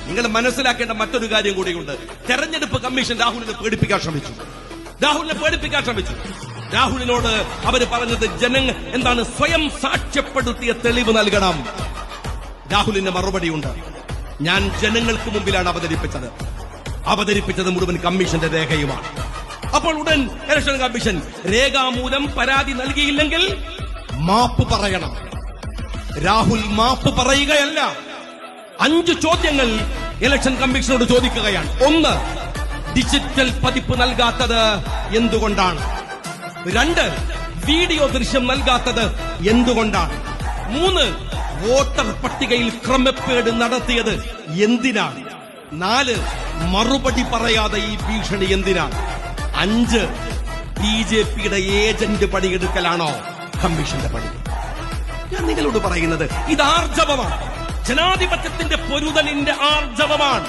നിങ്ങൾ മനസ്സിലാക്കേണ്ട മറ്റൊരു കാര്യം കൂടിയുണ്ട്. തെരഞ്ഞെടുപ്പ് കമ്മീഷൻ രാഹുലിനെ പേടിപ്പിക്കാൻ ശ്രമിച്ചു. രാഹുലിനോട് അവര് പറഞ്ഞത് ജനങ്ങൾ എന്താണ്, സ്വയം സാക്ഷ്യപ്പെടുത്തിയ തെളിവ് നൽകണം. രാഹുലിന്റെ മറുപടിയുണ്ട്, ഞാൻ ജനങ്ങൾക്ക് മുമ്പിലാണ് അവതരിപ്പിച്ചത് മുഴുവൻ കമ്മീഷന്റെ രേഖയുമാണ്. അപ്പോൾ ഉടൻ ഇലക്ഷൻ കമ്മീഷൻ രേഖാമൂലം പരാതി നൽകിയില്ലെങ്കിൽ മാപ്പ് പറയണം. രാഹുൽ മാപ്പ് പറയുകയല്ല, 5 ചോദ്യങ്ങൾ ഇലക്ഷൻ കമ്മീഷനോട് ചോദിക്കുകയാണ്. 1, ഡിജിറ്റൽ പതിപ്പ് നൽകാത്തത് എന്തുകൊണ്ടാണ്? 2, വീഡിയോ ദൃശ്യം നൽകാത്തത് എന്തുകൊണ്ടാണ്? 3, വോട്ടർ പട്ടികയിൽ ക്രമക്കേട് നടത്തിയത് എന്തിനാണ്? 4, മറുപടി പറയാതെ ഈ ഭീഷണി എന്തിനാണ്? 5, BJPയുടെ ഏജന്റ് പണിയെടുക്കലാണോ കമ്മീഷന്റെ പണി? ഞാൻ നിങ്ങളോട് പറയുന്നത് ഇത് ആർജവമാണ്, ജനാധിപത്യത്തിന്റെ പൊരുതലിന്റെ ആർജവമാണ്.